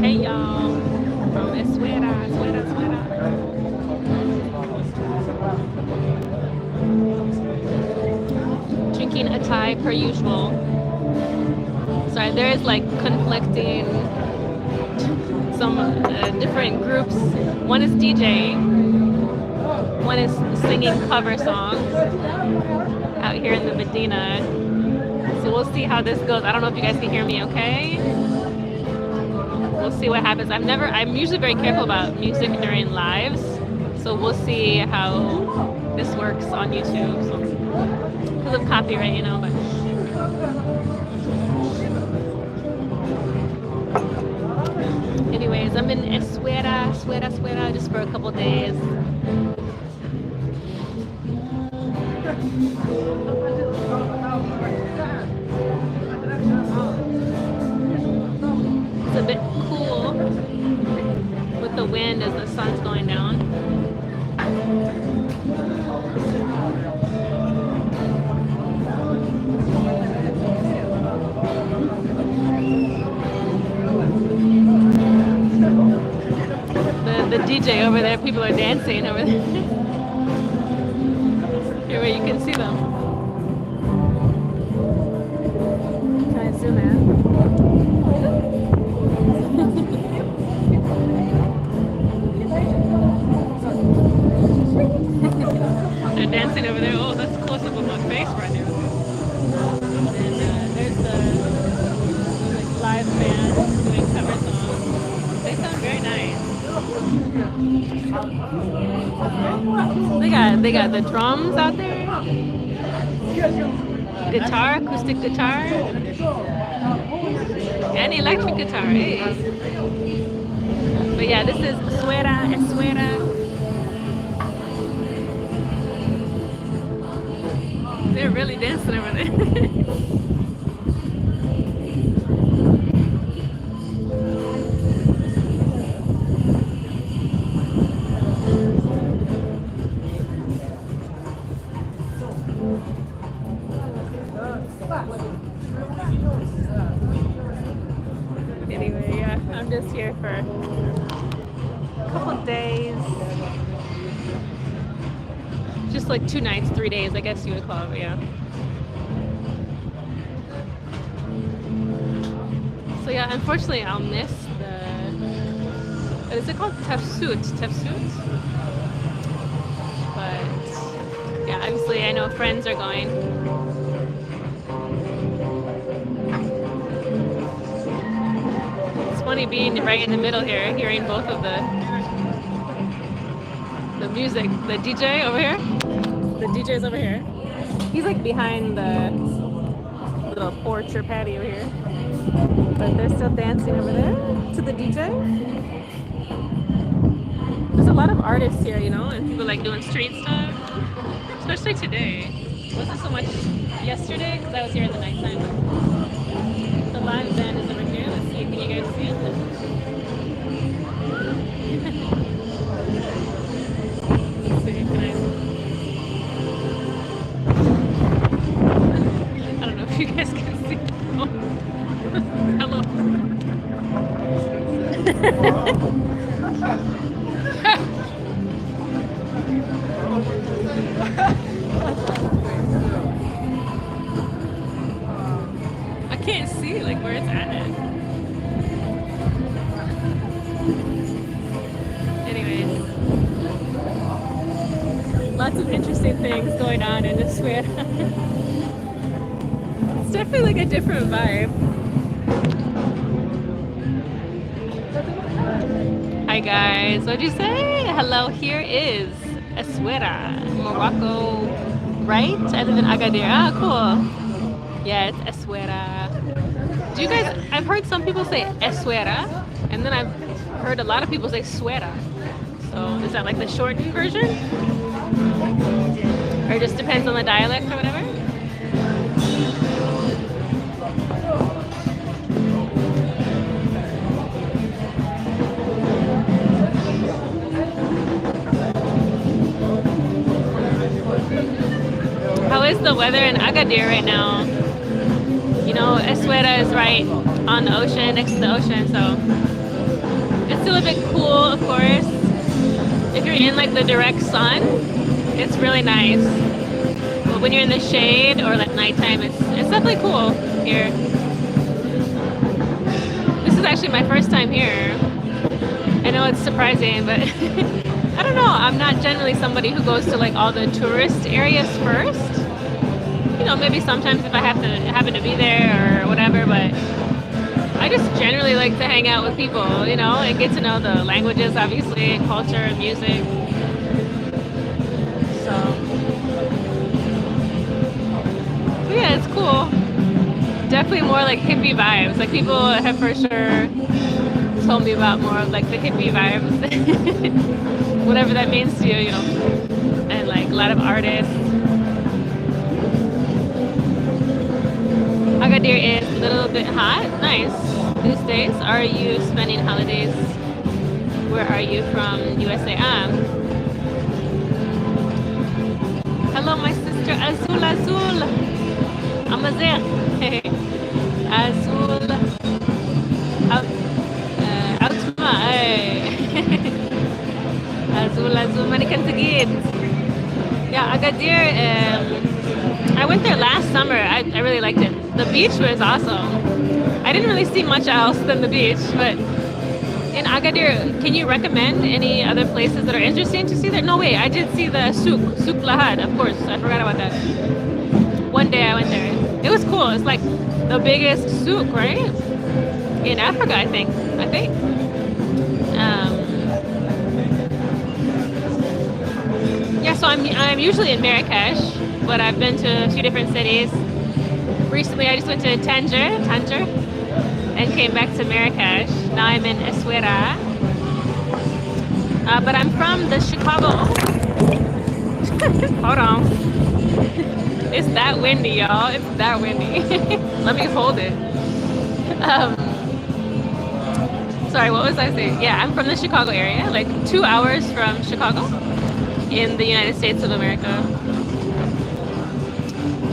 Hey y'all, from Essaouira, Essaouira, Essaouira. Drinking a Thai per usual. Sorry, there is like conflicting, some different groups. One is DJing, one is singing cover songs out here in the Medina. So we'll see how this goes. I don't know if you guys can hear me okay. We'll see what happens. I'm usually very careful about music during lives. So we'll see how this works on YouTube. So, because of copyright, you know, but. Anyways, I'm in Essaouira, just for a couple days. It's a bit cool with the wind as the sun's going down. The DJ over there, people are dancing over there. Here where you can see them. Can I zoom in? They're dancing over there. Oh, that's close up on my face right now. And there's the live band doing cover songs. They sound very nice. They got the drums out there, guitar, acoustic guitar, and electric guitar. Hey. But yeah, this is Essaouira. They're really dancing over there. Anyway, yeah, I'm just here for a couple days. Just like 2 nights, 3 days, I guess you would call it, yeah. So yeah, unfortunately I'll miss the, what is it called? Tefsut. But yeah, obviously I know friends are going. It's funny being right in the middle here, hearing both of the music. The DJ over here. The DJ's over here. He's like behind the little porch or patio here. But they're still dancing over there to the DJ. There's a lot of artists here, you know, and people like doing street stuff. Especially today. It wasn't so much yesterday because I was here in the nighttime. The live band is over here. Let's see, can you guys see it? Let's see, can I don't know if you guys can see. Oh. Hello. I can't see like where it's at. Anyways, lots of interesting things going on in this weird. It's definitely like a different vibe. Hi guys, what'd you say? Hello, here is Essaouira, Morocco, right? I live in Agadir. Ah, cool. Yeah, it's Essaouira. Do you guys, I've heard some people say Essaouira, and then I've heard a lot of people say Suera. So is that like the shortened version? Or it just depends on the dialect or whatever? How is the weather in Agadir right now? You know, Essaouira is right on the ocean, next to the ocean, so It's still a bit cool, of course. If you're in like the direct sun, it's really nice. But when you're in the shade or like nighttime, it's definitely cool here. This is actually my first time here. I know it's surprising, but I don't know. I'm not generally somebody who goes to like all the tourist areas first. You know, maybe sometimes if I happen to be there or whatever, but I just generally like to hang out with people, you know, and get to know the languages, obviously, culture, music. So yeah, it's cool. Definitely more like hippie vibes. Like people have for sure told me about more of like the hippie vibes, whatever that means to you, you know, and like a lot of artists. Agadir is a little bit hot. Nice. These days, are you spending holidays? Where are you from? USA. Hello, my sister Azul. Amazigh. Azul. Outma. Azul. Manikan Tagid. Yeah, Agadir. I went there last summer. I really liked it. The beach was awesome. I didn't really see much else than the beach, but in Agadir, can you recommend any other places that are interesting to see there? No, wait, I did see the Souk Lahad, of course. I forgot about that. One day I went there. It was cool. It's like the biggest souk, right? In Africa, I think. Yeah, so I'm usually in Marrakesh, but I've been to a few different cities. Recently, I just went to Tanger, and came back to Marrakesh. Now I'm in Essaouira. But I'm from the Chicago. Hold on. It's that windy, y'all. It's that windy. Let me hold it. Sorry, what was I saying? Yeah, I'm from the Chicago area, like 2 hours from Chicago in the United States of America.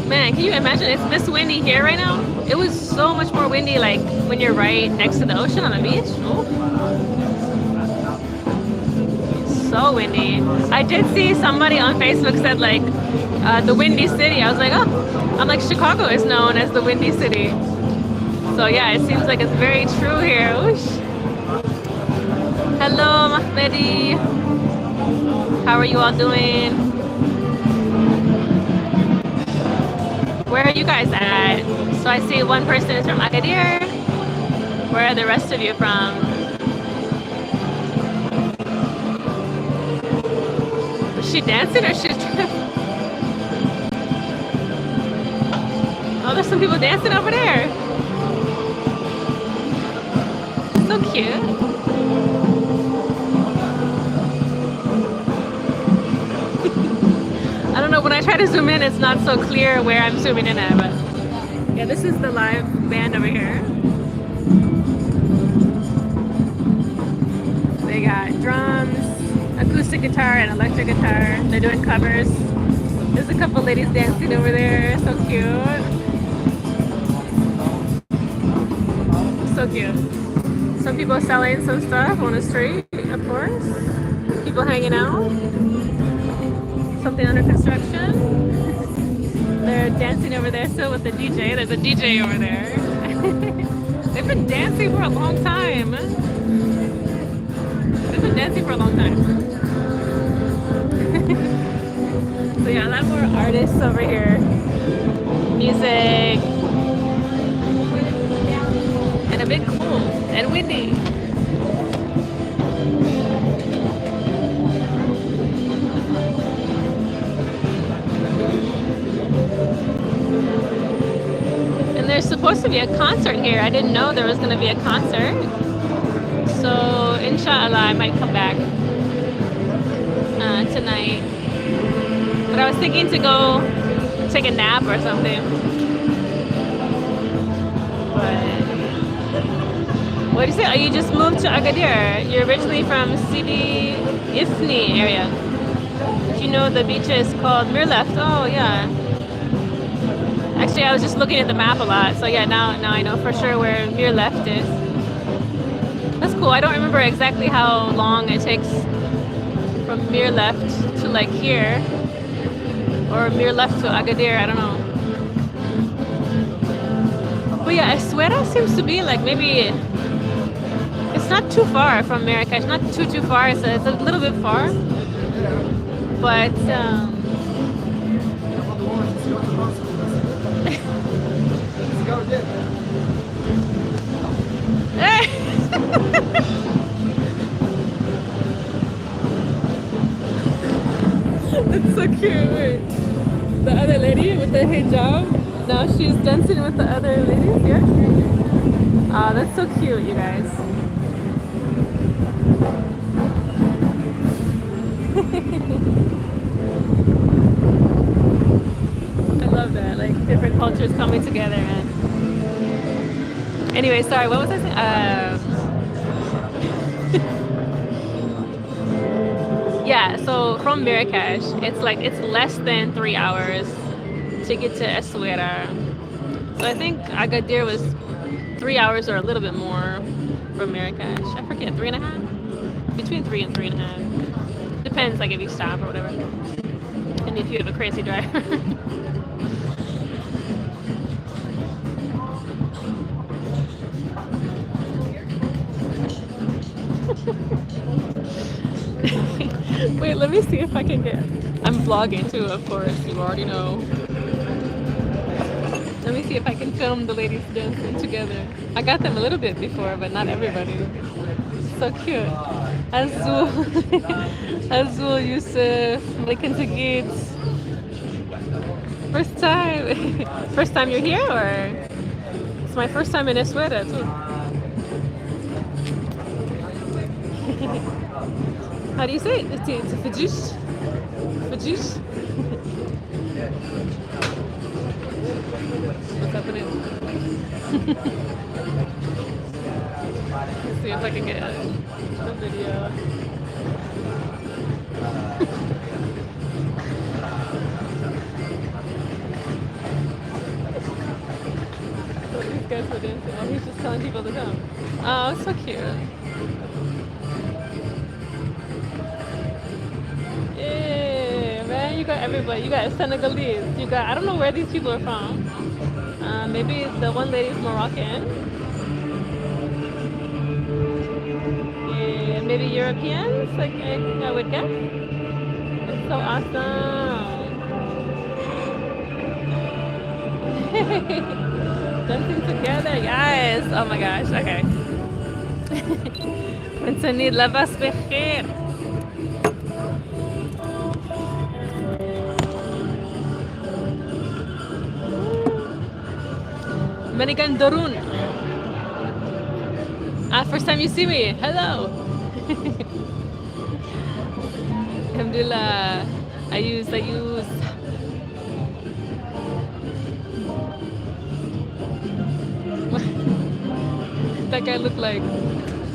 Man, can you imagine? It's this windy here right now. It was so much more windy like when you're right next to the ocean on the beach. Ooh. So windy. I did see somebody on Facebook said like the Windy City. I was like, oh, I'm like, Chicago is known as the Windy City. So yeah, it seems like it's very true here. Oosh. Hello, Mahmedi. How are you all doing? Where are you guys at? So I see one person is from Agadir. Where are the rest of you from? Is she dancing or she? Oh, there's some people dancing over there. So cute. I don't know, when I try to zoom in, it's not so clear where I'm zooming in at, but yeah, this is the live band over here. They got drums, acoustic guitar, and electric guitar. They're doing covers. There's a couple ladies dancing over there. So cute. So cute. Some people selling some stuff on the street, of course. People hanging out. Something under construction. They're dancing over there still with the DJ. There's a DJ over there. They've been dancing for a long time. They've been dancing for a long time. So yeah, a lot more artists over here. Music. And a bit cool and windy. There's supposed to be a concert here. I didn't know there was going to be a concert. So, inshallah, I might come back tonight. But I was thinking to go take a nap or something. But, what did you say? Oh, you just moved to Agadir. You're originally from Sidi Ifni area. Did you know the beach is called Mirleft? Oh, yeah. Actually, I was just looking at the map a lot, so yeah, now I know for sure where Mirleft is. That's cool. cool. I don't remember exactly how long it takes from Mir left to like here, or Mir left to Agadir. I don't know. But yeah, Essaouira seems to be like maybe it's not too far from Marrakesh. Not too far. So it's a little bit far, but. It's so cute. Wait. The other lady with the hijab, now she's dancing with the other ladies here. Oh, that's so cute, you guys. I love that, like different cultures coming together, man. Anyway, sorry, what was I saying? Yeah, so from Marrakesh, it's less than 3 hours to get to Essaouira. So I think Agadir was 3 hours or a little bit more from Marrakesh. I forget, 3.5? Between 3 and 3.5. Depends, like if you stop or whatever. And if you have a crazy driver. Wait, let me see if I can get. I'm vlogging too, of course. You already know. Let me see if I can film the ladies dancing together. I got them a little bit before, but not everybody. So cute. Azul, Azul, Yusuf, Malik and Tagit. First time. First time you're here, or it's my first time in Essaouira too. How do you say it? It's a fajish. Fajish. What's happening? Let's see if I can get a video. These guys were dancing. Oh, he's just telling people to come. Oh, it's so cute. You got everybody. You got Senegalese. You got, I don't know where these people are from. Maybe the one lady's Moroccan. Yeah, maybe Europeans, like I would guess. It's so awesome. Dancing together, guys. Oh my gosh, okay. Anthony, labas b'khair. Manigan Dorun. First time you see me. Hello. Alhamdulillah. I use. That guy looked like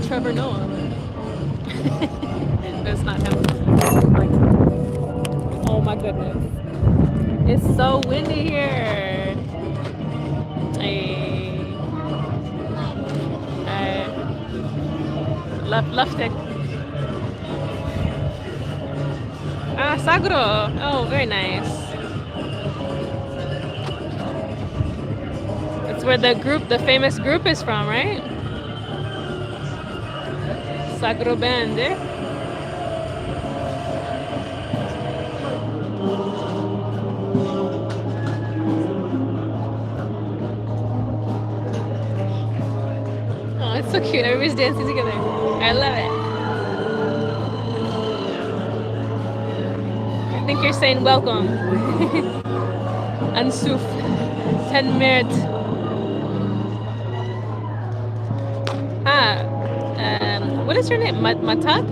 Trevor Noah. That's not him. Oh my goodness. It's so windy here. Left it. Sagro. Oh, very nice. It's where the famous group is from, right? Sagro Band, eh? Oh, it's so cute. Everybody's dancing together. I love it. I think you're saying welcome. Ansuf. 10 minutes. What is your name? Matab?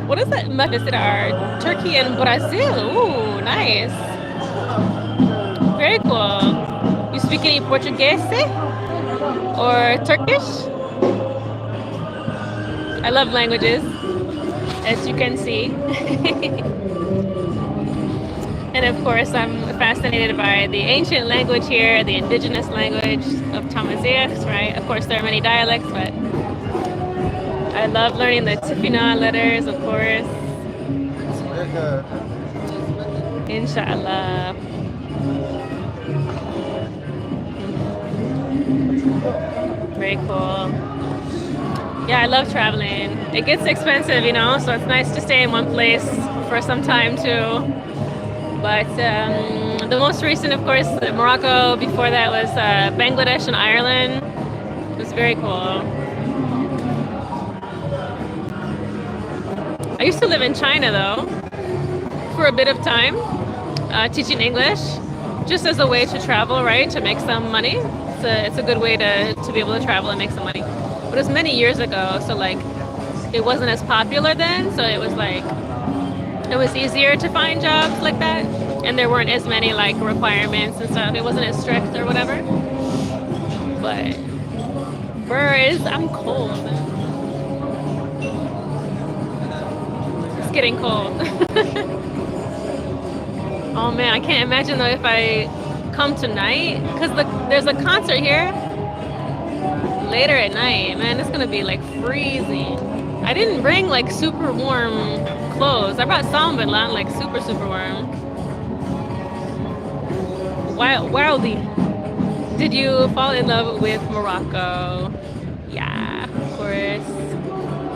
What is that? Is it our Turkey and Brazil? Ooh, nice. Very cool. You speak any Portuguese or Turkish? I love languages, as you can see. And of course, I'm fascinated by the ancient language here, the indigenous language of Tamazighs, right? Of course, there are many dialects, but love learning the Tifina letters, of course. Inshallah. Very cool. Yeah, I love traveling. It gets expensive, you know, so it's nice to stay in one place for some time too. But the most recent, of course, Morocco. Before that was Bangladesh and Ireland. It was very cool. I used to live in China though, for a bit of time, teaching English, just as a way to travel, right, to make some money. It's a good way to be able to travel and make some money. But it was many years ago, so like it wasn't as popular then, so it was like it was easier to find jobs like that, and there weren't as many like requirements and stuff. It wasn't as strict or whatever. But I'm cold. It's getting cold. Oh man, I can't imagine though if I come tonight, because there's a concert here later at night. Man, it's gonna be like freezing. I didn't bring like super warm clothes. I brought some, but not like super warm. Wildly, did you fall in love with Morocco? Yeah, of course.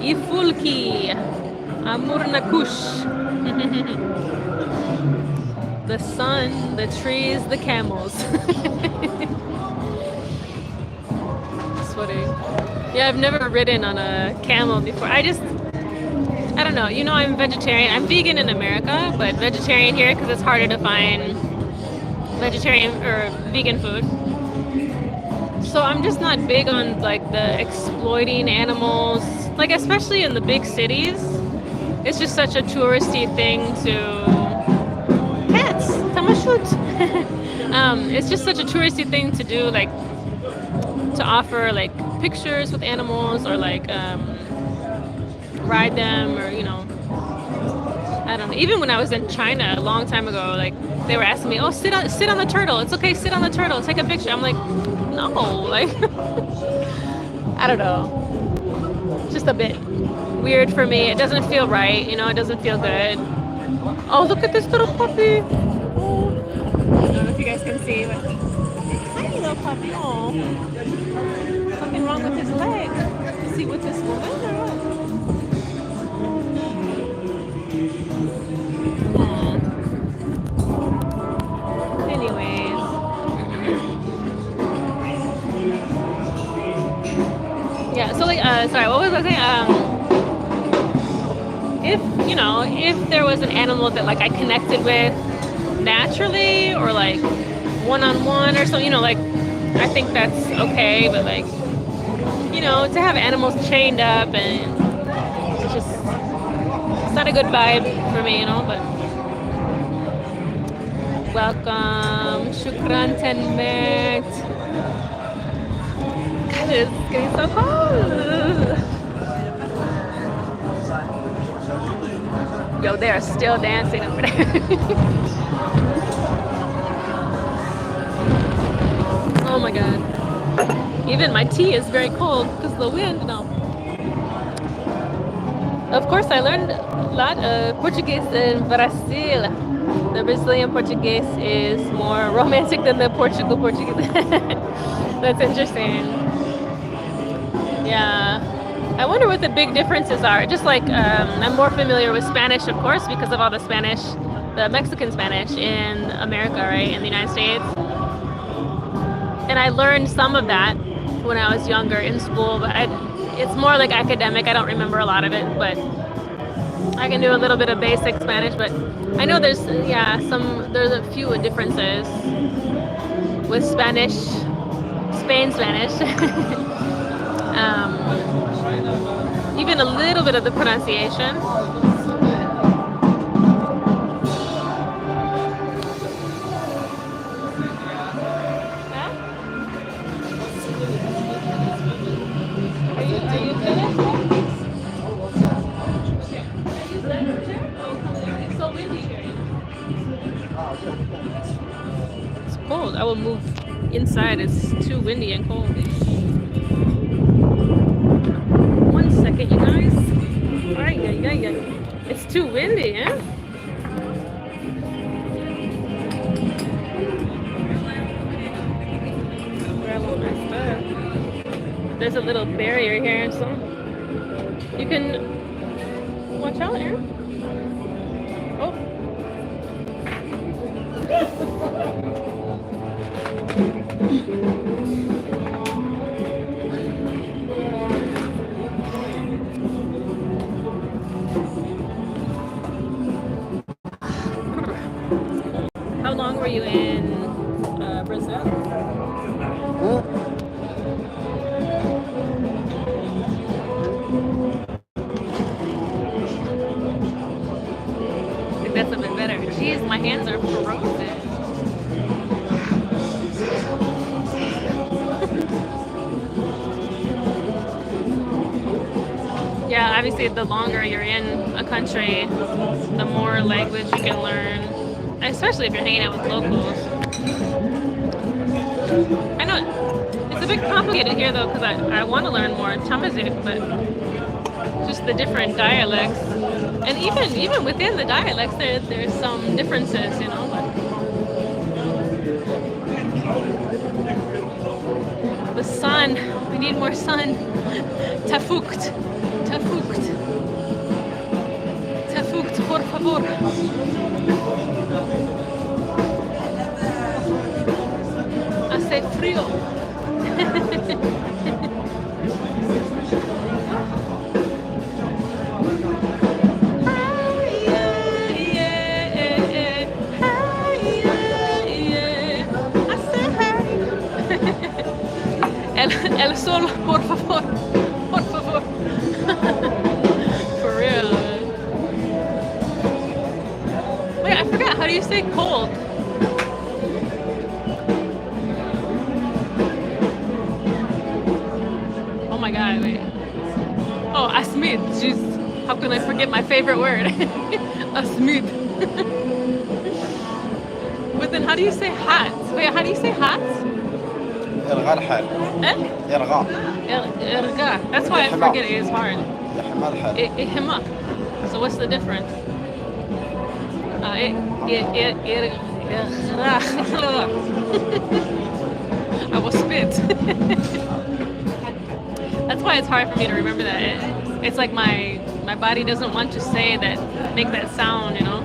Ifulki, Amur Nakush. The sun, the trees, the camels. It's funny. Yeah, I've never ridden on a camel before. I don't know. You know, I'm vegetarian. I'm vegan in America, but vegetarian here because it's harder to find vegetarian or vegan food. So I'm just not big on like the exploiting animals, like especially in the big cities. It's just such a touristy thing to cats. Tamashut. It's just such a touristy thing to do, like to offer like pictures with animals or like ride them, or you know, I don't know. Even when I was in China a long time ago, like they were asking me, "Oh, sit on the turtle. It's okay, sit on the turtle. Take a picture." I'm like, no, like I don't know. It's just a bit weird for me. It doesn't feel right, you know. It doesn't feel good. Oh, look at this little puppy. I don't know if you guys can see, but tiny little puppy. Oh, something wrong with his leg. Is he with this woman or what? Anyways. Yeah, so like, sorry, what was I saying? If there was an animal that like I connected with naturally or like one-on-one or something, you know, like I think that's okay, but like, you know, to have animals chained up and it's not a good vibe for me, you know, but welcome, shukran tenmet. God, it's getting so cold. Yo, they are still dancing over there. Oh my god. Even my tea is very cold because of the wind now. Of course, I learned a lot of Portuguese in Brazil. The Brazilian Portuguese is more romantic than the Portugal Portuguese. That's interesting. Yeah. I wonder what the big differences are. Just like I'm more familiar with Spanish, of course, because of all the Mexican Spanish in America, right, in the United States. And I learned some of that when I was younger in school, but it's more like academic. I don't remember a lot of it, but I can do a little bit of basic Spanish. But I know there's a few differences with Spain Spanish. Even a little bit of the pronunciation. Are you finished? It's so windy here. It's cold. I will move inside. It's too windy and cold. 1 second, you guys. too windy, huh? Grab all my stuff. There's a little barrier here, so you can watch out, Aaron. Oh. How long were you in Brazil? I think that's a bit better. Jeez, my hands are frozen. Yeah, obviously the longer you're in a country, the more language you can learn, especially if you're hanging out with locals. I know it's a bit complicated here though, because I want to learn more Amazigh, but just the different dialects, and even within the dialects, there's some differences, you know. Like the sun, we need more sun. Tafukt, por favor. Hace frío. El sol, por favor. Por favor. For real. Wait, I forgot. How do you say cold? Oh my god, wait. Oh, asmid. Jeez. How can I forget my favorite word? Asmid. But then how do you say hot? Wait, how do you say hot? إرغاء الحال. Eh? إرغاء. Irga. That's why I forget it. It's hard. إحماء الحال. Ihima. So what's the difference? I will spit. That's why it's hard for me to remember that. It's like my body doesn't want to say that, make that sound, you know.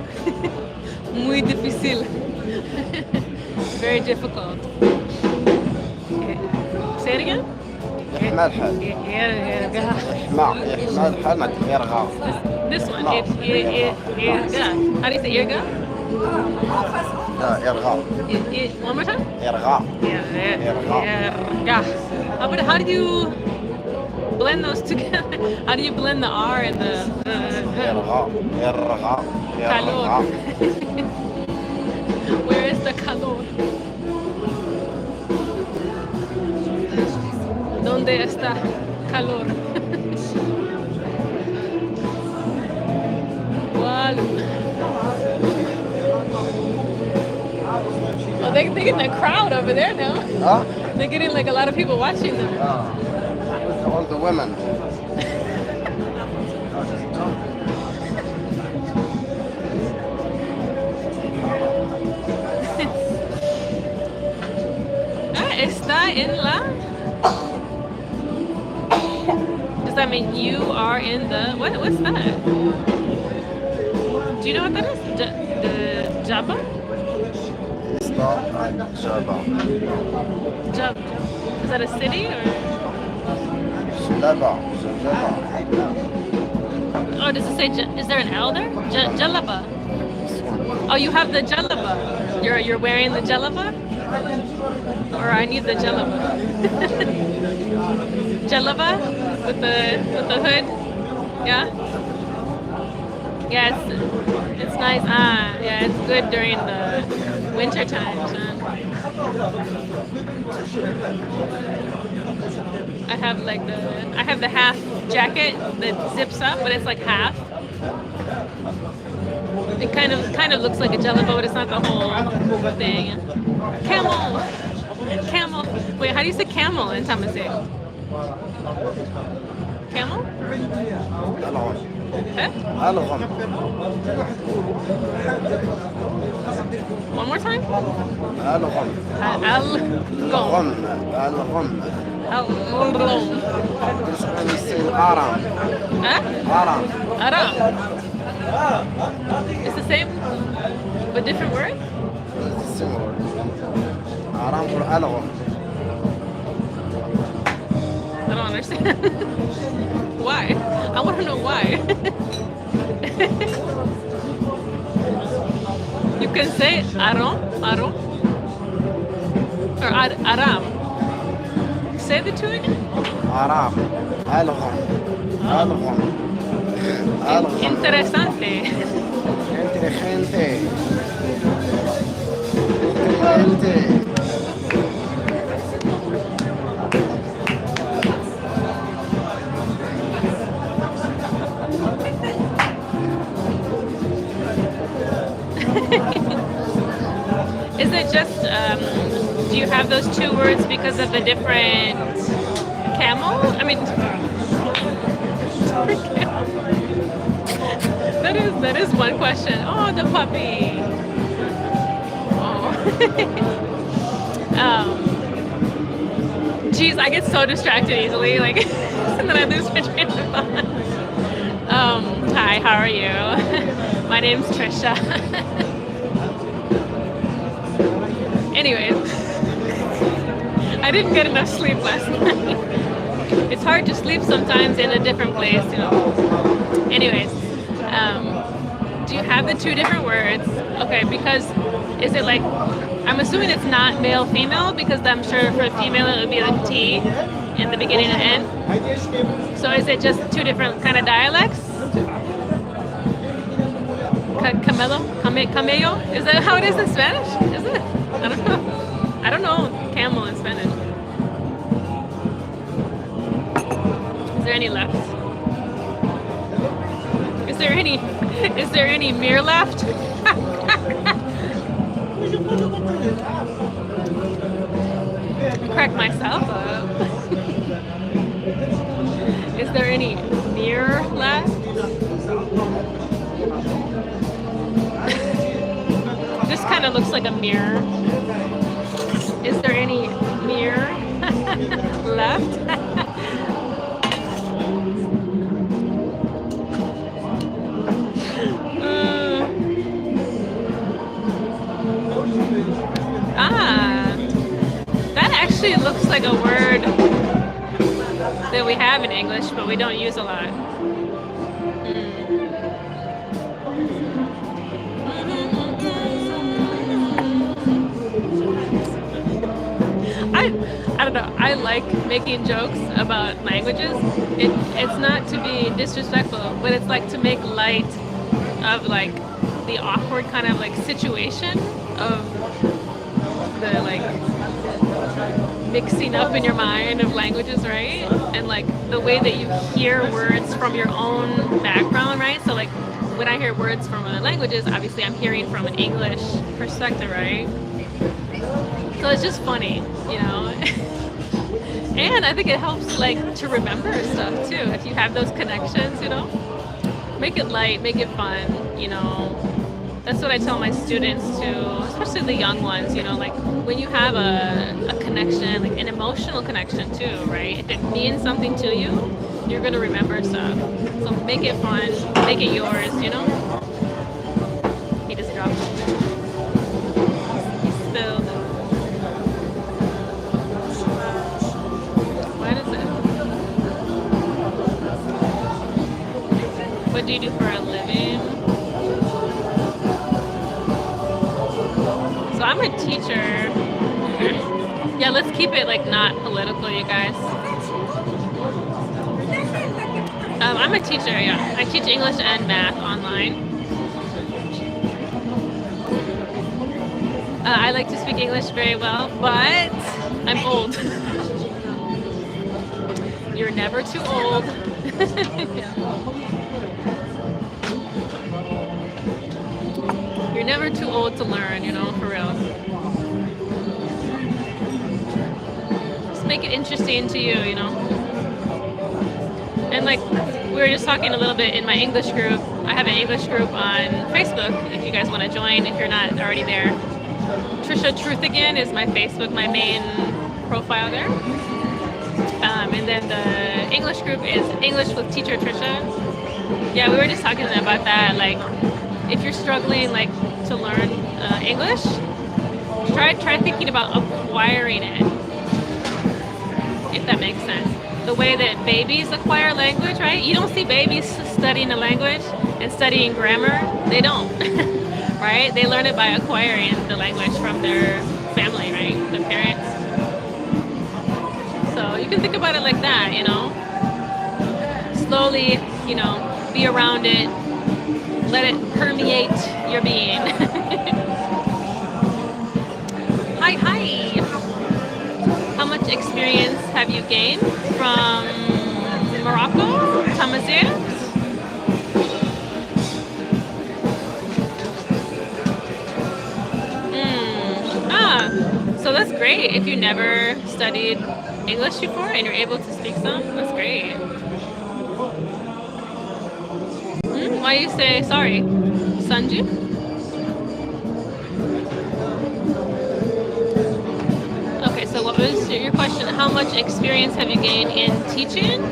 Muy difícil. Very difficult. Say it again. إحماء الحال. إحماء الحال مع إرغاء. This one. Irga. How do you say irga? إرغاء. One more time. إرغاء. Irga. But how do you blend those together? How do you blend the R and the إرغاء. إرغاء. calor? Where is the calor? ¿Dónde está calor? Oh, they're getting a crowd over there now. Huh? They're getting like a lot of people watching them. All the women. Está en la. Does that mean you are in the? What's that? Do you know what that is? The Jabba? Está en Java. Jabba. Is that a city or? Java. Oh, does it say? Is there an elder? Jalaba. Oh, you have the Jalaba. You're wearing the Jalaba? Or I need the Jalaba. Jalaba with the hood. Yeah. Yeah, it's nice. Yeah, it's good during the winter times. I have the half jacket that zips up, but it's like half. It kind of looks like a Jellabo, but it's not the whole thing. Camel. Wait, how do you say camel in Amazigh? Camel? Huh? ألغم. One more time. ألغم. Al-Gom. ألغم. Al-Gom. يصير أرام. Huh? أرام. Aram. It's the same, but different word? أرام والألغم. I don't understand. Why? I want to know why. You can say Aram, Aram, or Aram. Say the two again. أرام. ألغم. ألغم. ألغم. Interesante. Inteligente. Inteligente. Is it just, do you have those two words because of the different camel? I mean, that is one question. Oh, the puppy. Oh. Geez, I get so distracted easily, like, and then I lose my train of thought. Hi, how are you? My name's Tricia. Anyways, I didn't get enough sleep last night. It's hard to sleep sometimes in a different place, you know. Anyways, do you have the two different words? Okay, because is it like, I'm assuming it's not male female, because I'm sure for female it would be like T in the beginning and end. So is it just two different kind of dialects? Cameo? Is that how it is in Spanish? Is it? I don't know. I don't know camel in Spanish. Is there any left? Is there any mirror left? Crack myself up. Is there any mirror left? This kind of looks like a mirror. Is there any mirror left? That actually looks like a word that we have in English, but we don't use a lot. I don't know. I like making jokes about languages. It's not to be disrespectful, but it's like to make light of like the awkward kind of like situation of the like mixing up in your mind of languages, right? And like the way that you hear words from your own background, right? So like when I hear words from other languages, obviously I'm hearing from an English perspective, right? So it's just funny, you know? And I think it helps like to remember stuff too. If you have those connections, you know? Make it light, make it fun, you know? That's what I tell my students too, especially the young ones, you know, like when you have a connection, like an emotional connection too, right? If it means something to you, you're gonna remember stuff. So make it fun, make it yours, you know? He just dropped it. He spilled. What is it? What do you do for a living? So I'm a teacher. Yeah, let's keep it like not political, you guys. I'm a teacher, yeah. I teach English and math online. I like to speak English very well, but I'm old. You're never too old. You're never too old to learn, you know, for real. Just make it interesting to you, you know. And like we were just talking a little bit in my English group. I have an English group on Facebook if you guys want to join, if you're not already there. TriciawithTHRUTH again is my Facebook, my main profile there. And then the English group is English with Teacher Tricia. Yeah, we were just talking about that. Like, if you're struggling like to learn English, try thinking about acquiring it, if that makes sense. The way that babies acquire language, right? You don't see babies studying a language and studying grammar. They don't, right? They learn it by acquiring the language from their family, right? Their parents. So you can think about it like that, you know? Slowly, you know, be around it. Let it permeate your being. Hi. How much experience have you gained from Morocco, Amazigh? So that's great. If you never studied English before and you're able to speak some, that's great. Why you say sorry, Sanju? Okay, so what was your question? How much experience have you gained in teaching?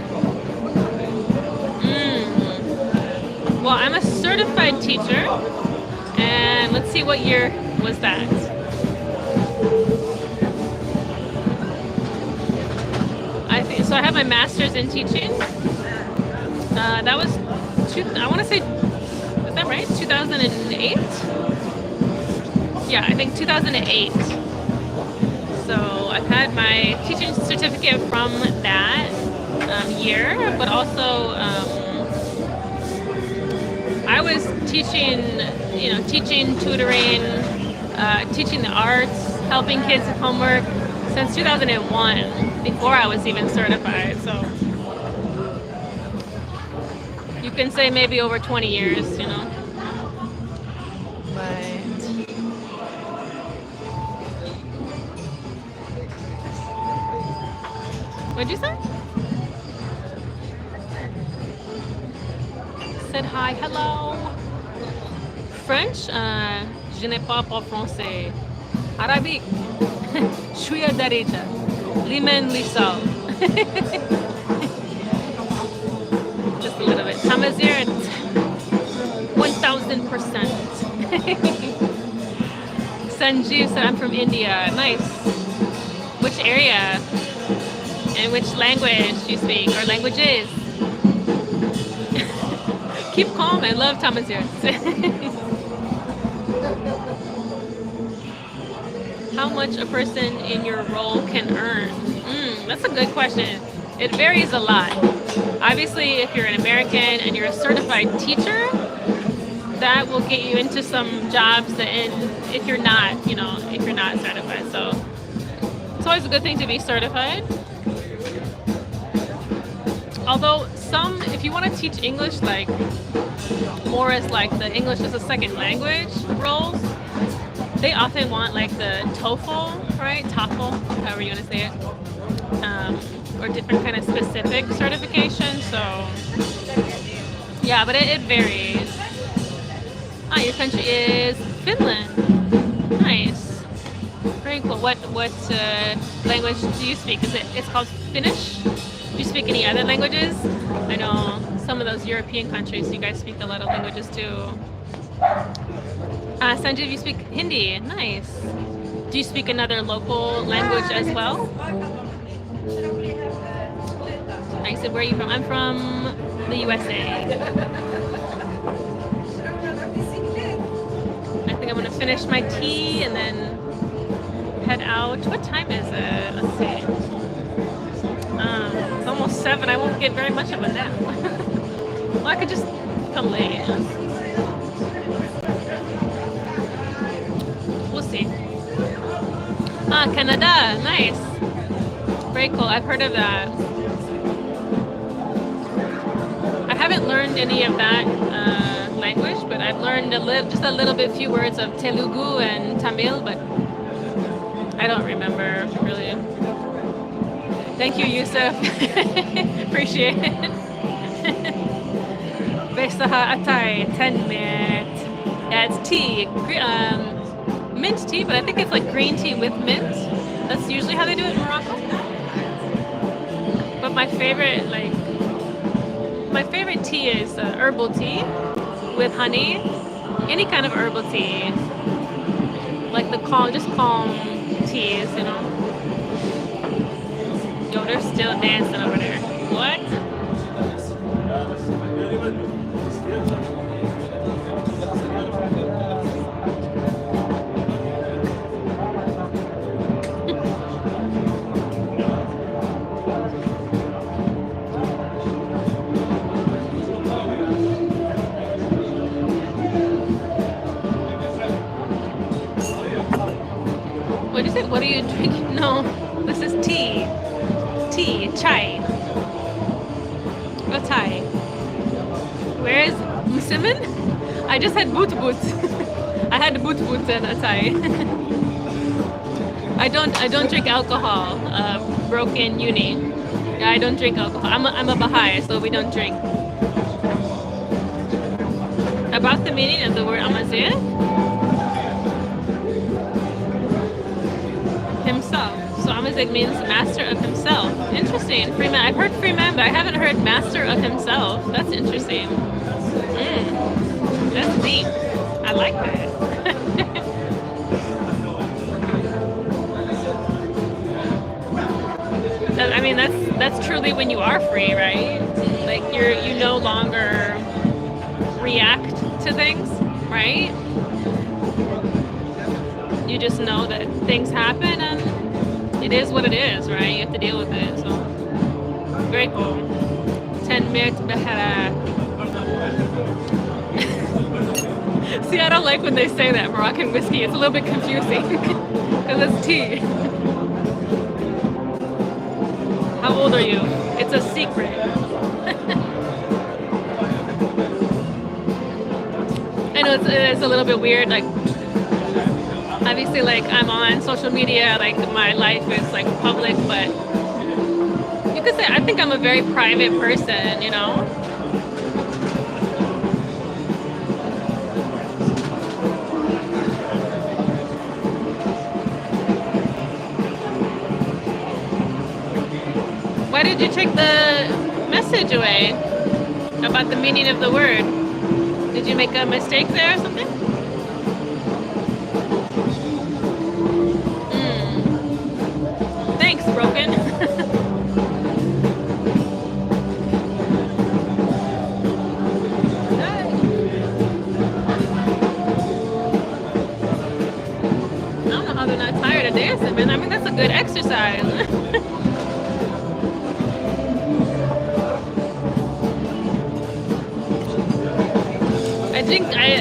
Well, I'm a certified teacher, and let's see, what year was that? So I have my master's in teaching. That was, I want to say, is that right? 2008? Yeah, I think 2008. So I've had my teaching certificate from that year, but also I was teaching, you know, teaching, tutoring, teaching the arts, helping kids with homework since 2001, before I was even certified. So you can say maybe over 20 years, you know. But what'd you say? Said hi, hello. French? Je n'ai pas parlé français. Arabic? Shwiya Darija. Limen Lisal. Just a little bit. Amazigh, 1000%. Sanjeev said, I'm from India. Nice. Which area? And which language do you speak, or languages? Keep calm. I love Amazigh. How much a person in your role can earn? That's a good question. It varies a lot. Obviously, if you're an American and you're a certified teacher, that will get you into some jobs that if you're not, you know, if you're not certified. So it's always a good thing to be certified. Although some, if you want to teach English, like more as like the English as a second language roles, they often want like the TOEFL, right? TOEFL, however you want to say it, or different kind of specific certification. So yeah, but it varies. Your country is Finland. Nice, very cool. What language do you speak? It's called Finnish? Do you speak any other languages? I know some of those European countries, you guys speak a lot of languages too. Sanjeev, you speak Hindi. Nice. Do you speak another local language as well? I said, where are you from? I'm from the USA. I think I'm going to finish my tea and then head out. What time is it? Let's see. It's almost 7. I won't get very much of a nap. Well, I could just come late. We'll see. Canada. Nice. Very cool. I've heard of that. I haven't learned any of that language, but I've learned just a little bit, few words of Telugu and Tamil, but I don't remember really. Thank you, Yusuf. Appreciate it. Saha Atai, 10 mint. Yeah, it's tea. Mint tea, but I think it's like green tea with mint. That's usually how they do it in Morocco. But my favorite tea is herbal tea with honey. Any kind of herbal tea. Like the calm teas, you know. Yo, they're still dancing over there. What? What is it? What are you drinking? No, this is tea. Tea, chai. Atai. Where is Musimin? I just had boot. I had boot and atai. I don't drink alcohol. Broken uni. Yeah, I don't drink alcohol. I'm a Baha'i, so we don't drink. About the meaning of the word Amazigh? Himself. So Amazigh means master of himself. Interesting. Free man. I've heard free man, but I haven't heard master of himself. That's interesting. That's deep. I like that. I mean, that's truly when you are free, right? Like you no longer react to things, right? You just know that things happen and it is what it is, right? You have to deal with it. So very cool. 10 minutes behara. See, I don't like when they say that Moroccan whiskey. It's a little bit confusing because it's tea. How old are you? It's a secret. I know it's a little bit weird, like obviously like I'm on social media, like my life is like public, but you could say I think I'm a very private person, you know? Why did you take the message away about the meaning of the word? Did you make a mistake there or something? Thanks, broken. I don't know how they're not tired of dancing, man. I mean, that's a good exercise.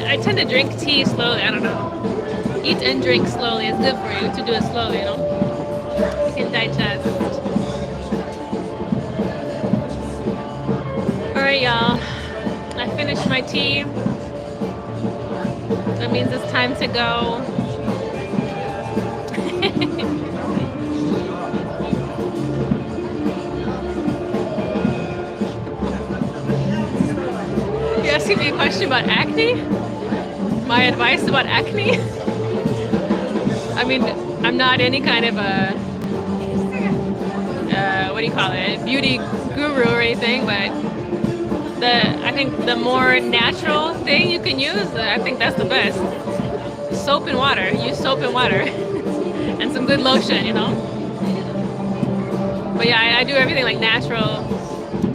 I tend to drink tea slowly. I don't know. Eat and drink slowly. It's good for you to do it slowly, you know? You can digest. Alright, y'all. I finished my tea. That means it's time to go. You asking me a question about acne? My advice about acne? I mean, I'm not any kind of a, what do you call it, beauty guru or anything, but I think the more natural thing you can use, I think that's the best. Soap and water. Use soap and water. And some good lotion, you know? But yeah, I do everything like natural,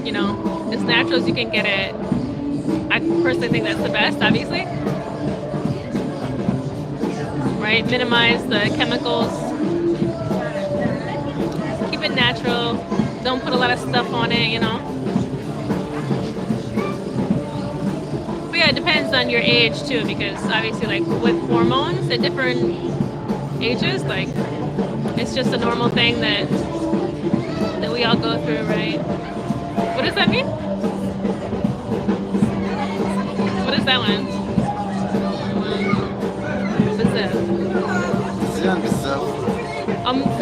you know, as natural as you can get it. I personally think that's the best, obviously. Right? Minimize the chemicals. Keep it natural. Don't put a lot of stuff on it, you know? But yeah, it depends on your age too, because obviously like with hormones at different ages, like it's just a normal thing that we all go through, right? What does that mean? What is that one?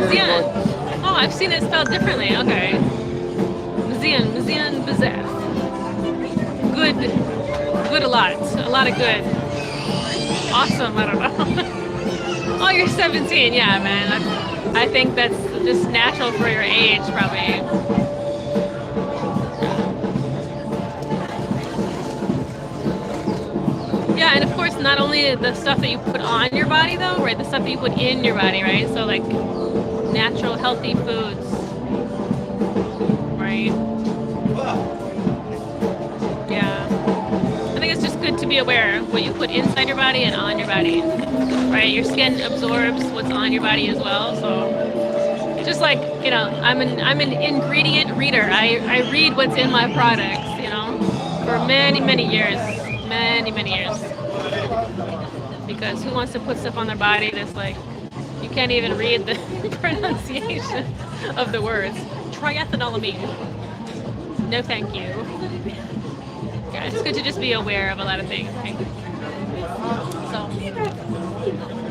Zian. Oh, I've seen it spelled differently. Okay. Zian, B'zaf. Good. good a lot of good. Awesome, I don't know. Oh, you're 17, yeah, man. I think that's just natural for your age, probably. Yeah, and of course, not only the stuff that you put on your body, though, right? The stuff that you put in your body, right? So, like, natural, healthy foods, right? Yeah. I think it's just good to be aware of what you put inside your body and on your body, right? Your skin absorbs what's on your body as well, so just like, you know, I'm an ingredient reader. I read what's in my products, you know, for many years, many years. Because who wants to put stuff on their body that's like, you can't even read the pronunciation of the words. Triethanolamine. No thank you. Yeah, it's good to just be aware of a lot of things. Okay? So,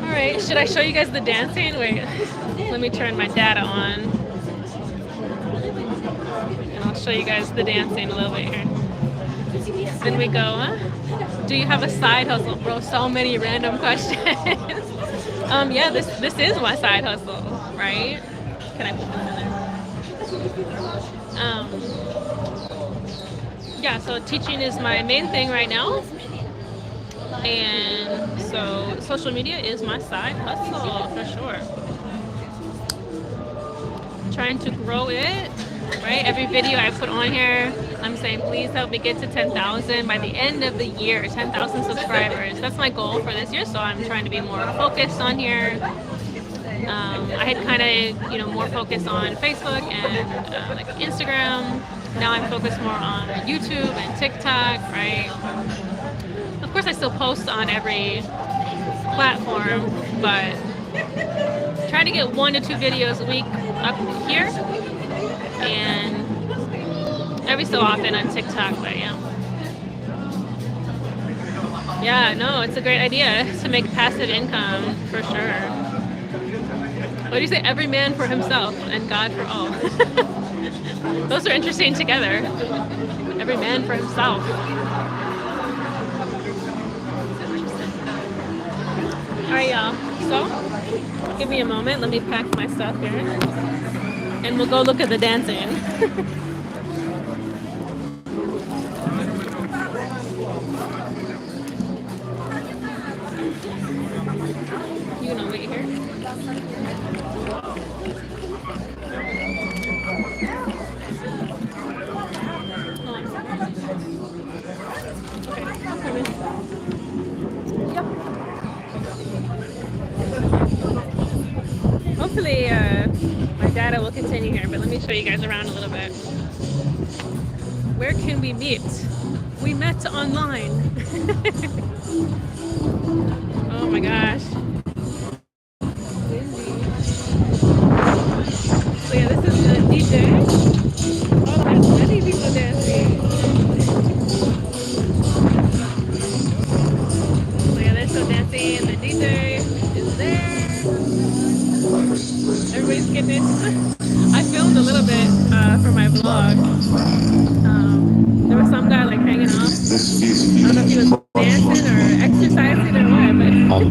all right, should I show you guys the dancing? Wait, let me turn my data on. And I'll show you guys the dancing a little bit here. Then we go, huh? Do you have a side hustle? Bro, so many random questions. Yeah, this is my side hustle, right? Can I put this in there? Yeah, so teaching is my main thing right now. And so social media is my side hustle for sure. Trying to grow it, right? Every video I put on here, I'm saying, please help me get to 10,000 by the end of the year, 10,000 subscribers. That's my goal for this year, so I'm trying to be more focused on here. I had kind of, you know, more focused on Facebook and like Instagram. Now I'm focused more on YouTube and TikTok, right? Of course, I still post on every platform, but trying to get 1 to 2 videos a week up here, and every so often on TikTok, but yeah. Yeah, no, it's a great idea to make passive income, for sure. What do you say? Every man for himself and God for all. Those are interesting together. Every man for himself. All right, y'all. So, give me a moment. Let me pack my stuff here. And we'll go look at the dancing. You gonna wait here? Hopefully, my data will continue here, but let me show you guys around a little bit. Where can we meet? We met online. Oh my gosh. So yeah, this is the DJ. Oh, there's many people dancing. So yeah, they're still dancing. The DJ is there. Everybody's getting it. I filmed a little bit for my vlog. There was some guy like hanging off. I don't know if he was dancing or exercising or what, but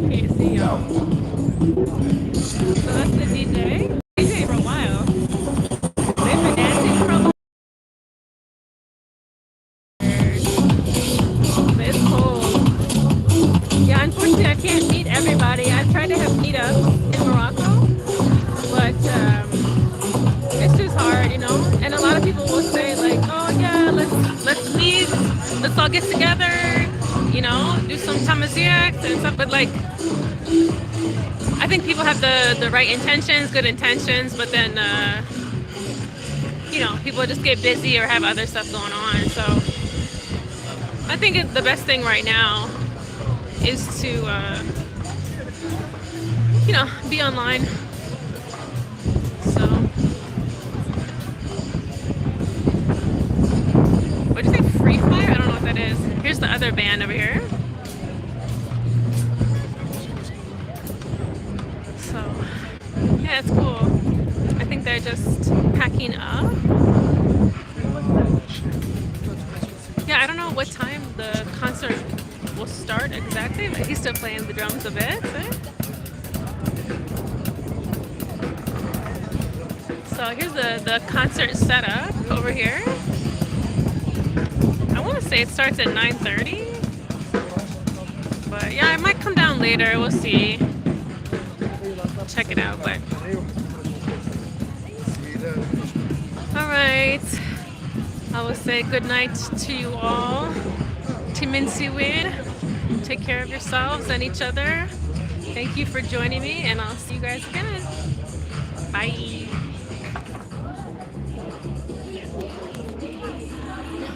can't see y'all. So that's the DJ. DJ for a while. They've been dancing for a while. It's cold. Yeah, unfortunately I can't meet everybody. I've tried to have meetups in Morocco, but it's just hard, you know. And a lot of people will say like, oh yeah, let's meet, let's all get together, you know, do some Amazigh and stuff. But like, I think people have the right intentions, good intentions, but then you know, people just get busy or have other stuff going on. So I think the best thing right now is to, you know, be online. So, what did you say, Free Fire? I don't know what that is. Here's the other band over here. So, yeah, Yeah, it's cool. I think they're just packing up. Yeah, I don't know what time the concert will start exactly, but he's still playing the drums a bit. So here's the concert setup over here. I want to say it starts at 9:30. But yeah, I might come down later. We'll see. Check it out. But all right. I will say good night to you all. Timinsiwin. Take care of yourselves and each other. Thank you for joining me, and I'll see you guys again. Bye.